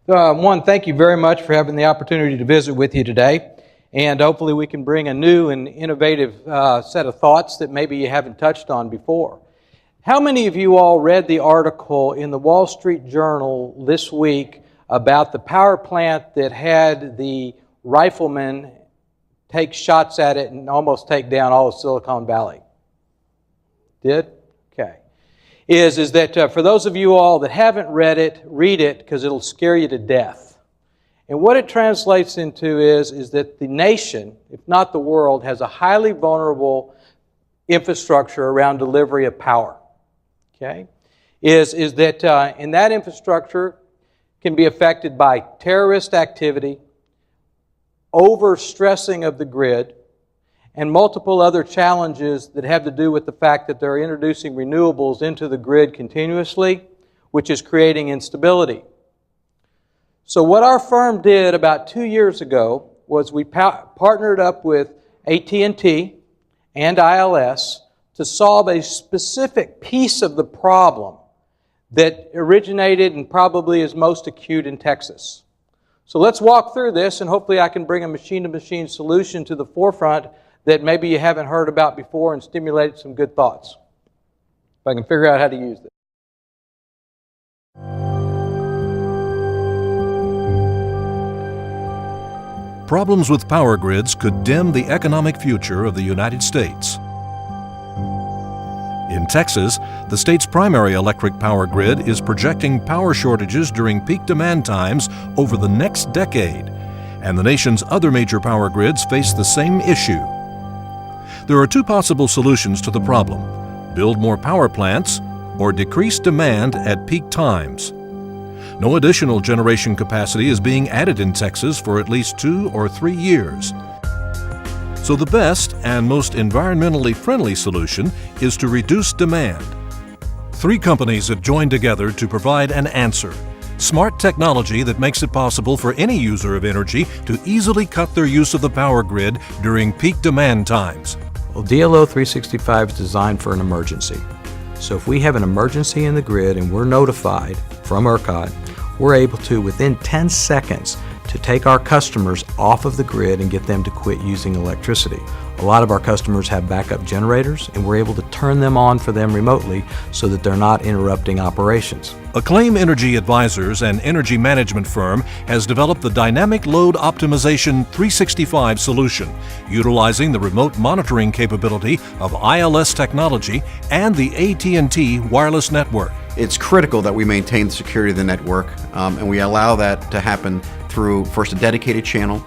One, thank you very much for having the opportunity to visit with you today. And hopefully we can bring a new and innovative set of thoughts that maybe you haven't touched on before. How many of you all read the article in the Wall Street Journal this week about the power plant that had the riflemen take shots at it and almost take down all of Silicon Valley? Did? Okay. Is that for those of you all that haven't read it, read it because it'll scare you to death. And what it translates into is that the nation, if not the world, has a highly vulnerable infrastructure around delivery of power. Okay? Is that and that infrastructure can be affected by terrorist activity, overstressing of the grid, and multiple other challenges that have to do with the fact that they're introducing renewables into the grid continuously, which is creating instability. So what our firm did about 2 years ago was we partnered up with AT&T and ILS to solve a specific piece of the problem that originated and probably is most acute in Texas. So let's walk through this, and hopefully I can bring a machine-to-machine solution to the forefront that maybe you haven't heard about before and stimulate some good thoughts. If I can figure out how to use this. Problems with power grids could dim the economic future of the United States. In Texas, the state's primary electric power grid is projecting power shortages during peak demand times over the next decade, and the nation's other major power grids face the same issue. There are two possible solutions to the problem: build more power plants or decrease demand at peak times. No additional generation capacity is being added in Texas for at least 2 or 3 years. So the best and most environmentally friendly solution is to reduce demand. 3 companies have joined together to provide an answer: smart technology that makes it possible for any user of energy to easily cut their use of the power grid during peak demand times. Well, DLO 365 is designed for an emergency. So if we have an emergency in the grid and we're notified from ERCOT, we're able to, within 10 seconds, to take our customers off of the grid and get them to quit using electricity. A lot of our customers have backup generators, and we're able to turn them on for them remotely so that they're not interrupting operations. Acclaim Energy Advisors, an energy management firm, has developed the Dynamic Load Optimization 365 solution, utilizing the remote monitoring capability of ILS technology and the AT&T wireless network. It's critical that we maintain the security of the network, and we allow that to happen through, first, a dedicated channel,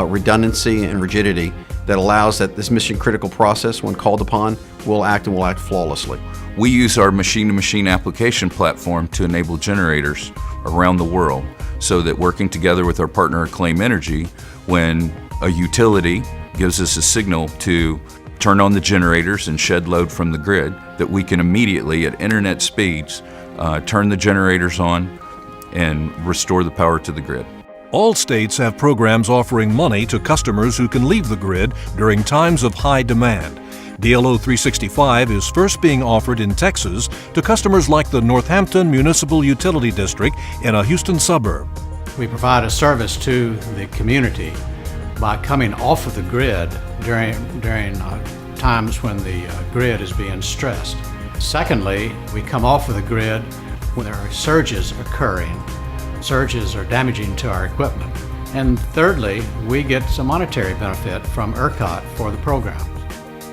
redundancy and rigidity that allows that this mission-critical process, when called upon, will act flawlessly. We use our machine-to-machine application platform to enable generators around the world, so that working together with our partner Acclaim Energy, when a utility gives us a signal to turn on the generators and shed load from the grid, that we can immediately, at internet speeds, turn the generators on and restore the power to the grid. All states have programs offering money to customers who can leave the grid during times of high demand. DLO 365 is first being offered in Texas to customers like the Northampton Municipal Utility District in a Houston suburb. We provide a service to the community by coming off of the grid during times when the grid is being stressed. Secondly, we come off of the grid when there are surges occurring. Surges are damaging to our equipment. And thirdly, we get some monetary benefit from ERCOT for the program.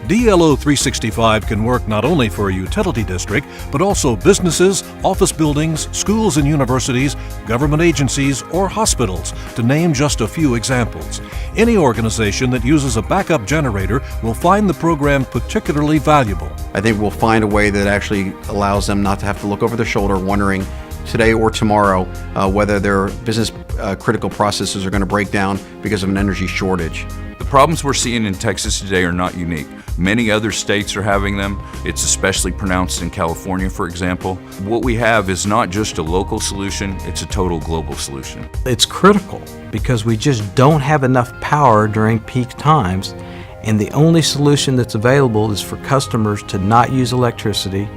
DLO 365 can work not only for a utility district, but also businesses, office buildings, schools and universities, government agencies, or hospitals, to name just a few examples. Any organization that uses a backup generator will find the program particularly valuable. I think we'll find a way that actually allows them not to have to look over their shoulder wondering today or tomorrow whether their business critical processes are going to break down because of an energy shortage. The problems we're seeing in Texas today are not unique. Many other states are having them. It's especially pronounced in California, for example. What we have is not just a local solution, it's a total global solution. It's critical because we just don't have enough power during peak times, and the only solution that's available is for customers to not use electricity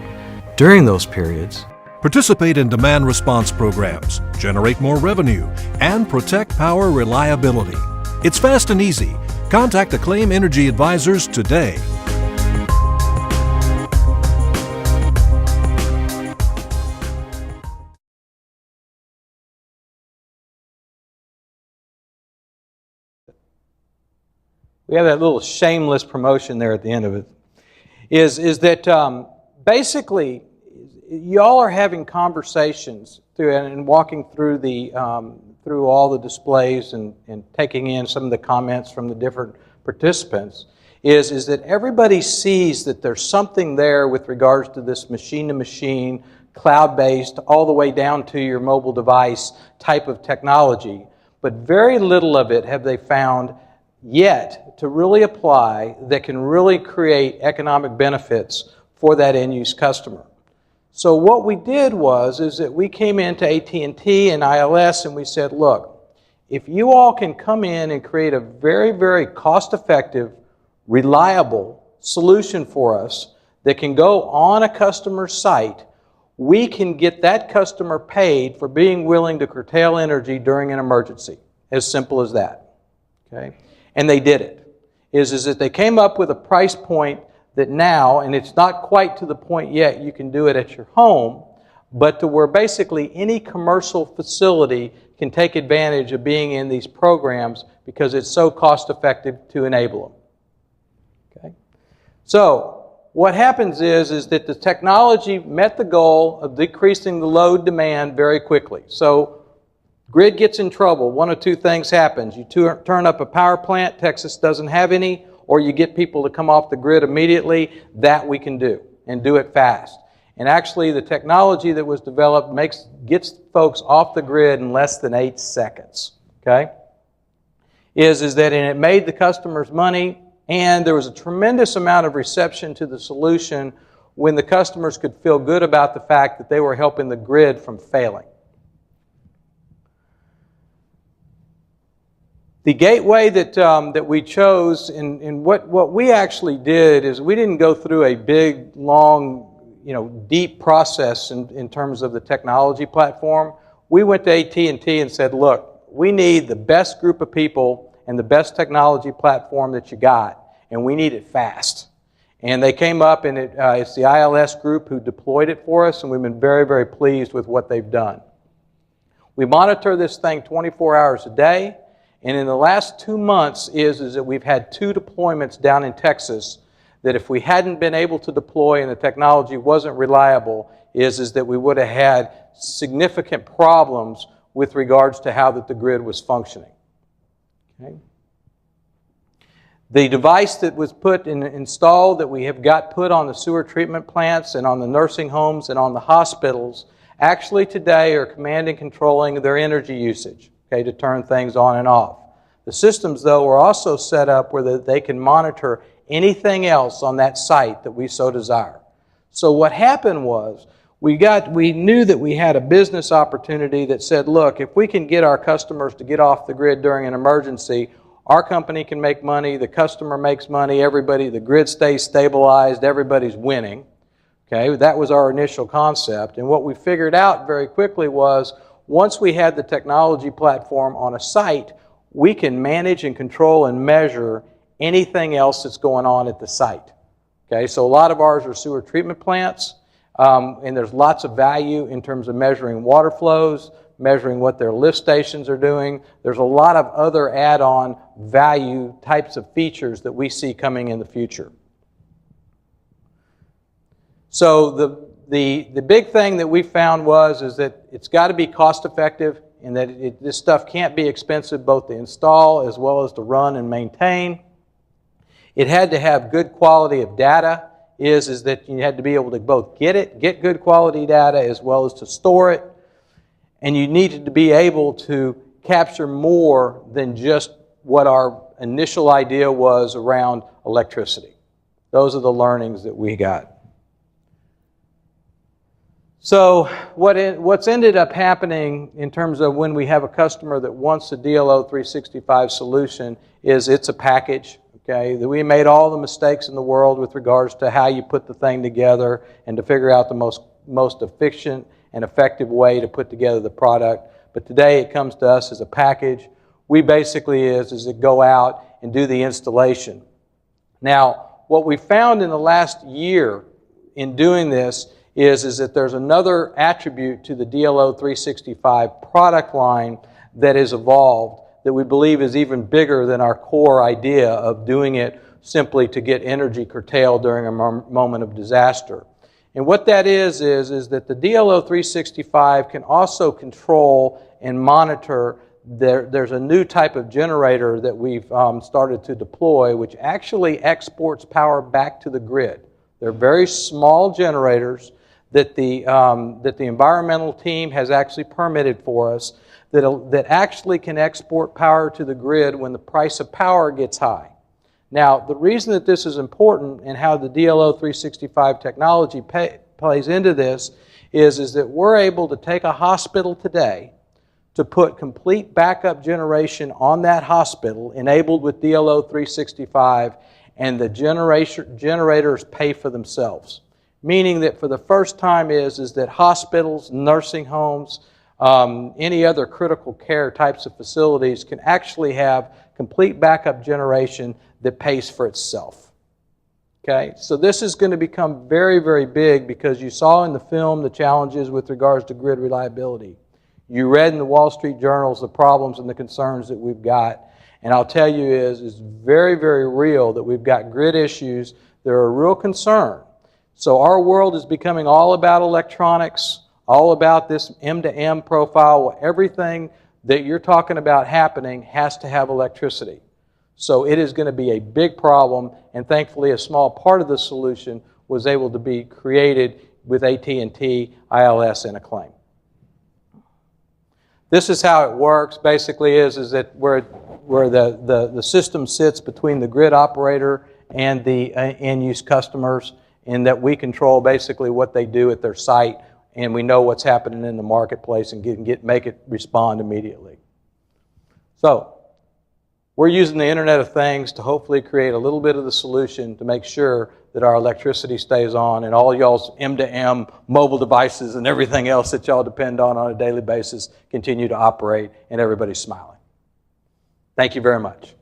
during those periods Participate in demand response programs, generate more revenue, and protect power reliability. It's fast and easy. Contact Acclaim Energy Advisors today. We have that little shameless promotion there at the end of it. Is that basically y'all are having conversations through and walking through the through all the displays and taking in some of the comments from the different participants. Is that everybody sees that there's something there with regards to this machine-to-machine, cloud-based, all the way down to your mobile device type of technology, but very little of it have they found yet to really apply that can really create economic benefits for that end-use customer. So what we did is that we came into AT&T and ILS and we said, look, if you all can come in and create a very, very cost-effective, reliable solution for us that can go on a customer's site, we can get that customer paid for being willing to curtail energy during an emergency. As simple as that. Okay? And they did it. Is that they came up with a price point that now, and it's not quite to the point yet you can do it at your home, but to where basically any commercial facility can take advantage of being in these programs because it's so cost effective to enable them. Okay? So what happens is that the technology met the goal of decreasing the load demand very quickly. So grid gets in trouble, one of two things happens. You turn up a power plant, Texas doesn't have any, or you get people to come off the grid immediately. That we can do, and do it fast. And actually the technology that was developed gets folks off the grid in less than 8 seconds. Okay? Is that and it made the customers money, and there was a tremendous amount of reception to the solution when the customers could feel good about the fact that they were helping the grid from failing. The gateway that we chose, and what we actually did is we didn't go through a big, long, deep process in terms of the technology platform. We went to AT&T and said, look, we need the best group of people and the best technology platform that you got, and we need it fast. And they came up, and it's the ILS group who deployed it for us, and we've been very, very pleased with what they've done. We monitor this thing 24 hours a day. And in the last 2 months is that we've had 2 deployments down in Texas that if we hadn't been able to deploy and the technology wasn't reliable, is that we would have had significant problems with regards to how that the grid was functioning. Okay? The device that was installed that we have got put on the sewer treatment plants and on the nursing homes and on the hospitals actually today are commanding and controlling their energy usage. Okay, to turn things on and off. The systems, though, are also set up where they can monitor anything else on that site that we so desire. So what happened was we knew that we had a business opportunity that said, look, if we can get our customers to get off the grid during an emergency, our company can make money, the customer makes money, the grid stays stabilized, everybody's winning. Okay, that was our initial concept. And what we figured out very quickly was once we had the technology platform on a site, we can manage and control and measure anything else that's going on at the site. Okay, so a lot of ours are sewer treatment plants, and there's lots of value in terms of measuring water flows, measuring what their lift stations are doing. There's a lot of other add-on value types of features that we see coming in the future. So the big thing that we found is that it's got to be cost effective and that this stuff can't be expensive both to install as well as to run and maintain. It had to have good quality of data, is that you had to be able to both get good quality data as well as to store it, and you needed to be able to capture more than just what our initial idea was around electricity. Those are the learnings that we got. So what's ended up happening in terms of when we have a customer that wants a DLO 365 solution is it's a package. Okay, that we made all the mistakes in the world with regards to how you put the thing together and to figure out the most efficient and effective way to put together the product. But today it comes to us as a package. We basically is to go out and do the installation. Now, what we found in the last year in doing this is that there's another attribute to the DLO 365 product line that has evolved that we believe is even bigger than our core idea of doing it simply to get energy curtailed during a moment of disaster. And what that is that the DLO 365 can also control and monitor. There's a new type of generator that we've started to deploy, which actually exports power back to the grid. They're very small generators that the environmental team has actually permitted for us that actually can export power to the grid when the price of power gets high. Now, the reason that this is important and how the DLO 365 technology plays into this is that we're able to take a hospital today to put complete backup generation on that hospital enabled with DLO 365, and the generators pay for themselves. Meaning that for the first time is that hospitals, nursing homes, any other critical care types of facilities can actually have complete backup generation that pays for itself. Okay, so this is going to become very, very big because you saw in the film the challenges with regards to grid reliability. You read in the Wall Street journals the problems and the concerns that we've got. And I'll tell you it's very, very real that we've got grid issues that are a real concern. So our world is becoming all about electronics, all about this M2M profile. Everything that you're talking about happening has to have electricity. So it is going to be a big problem, and thankfully a small part of the solution was able to be created with AT&T, ILS, and Acclaim. This is how it works. Basically is that where the system sits between the grid operator and the end-use customers, in that we control basically what they do at their site, and we know what's happening in the marketplace and make it respond immediately. So we're using the Internet of Things to hopefully create a little bit of the solution to make sure that our electricity stays on and all y'all's M2M mobile devices and everything else that y'all depend on a daily basis continue to operate and everybody's smiling. Thank you very much.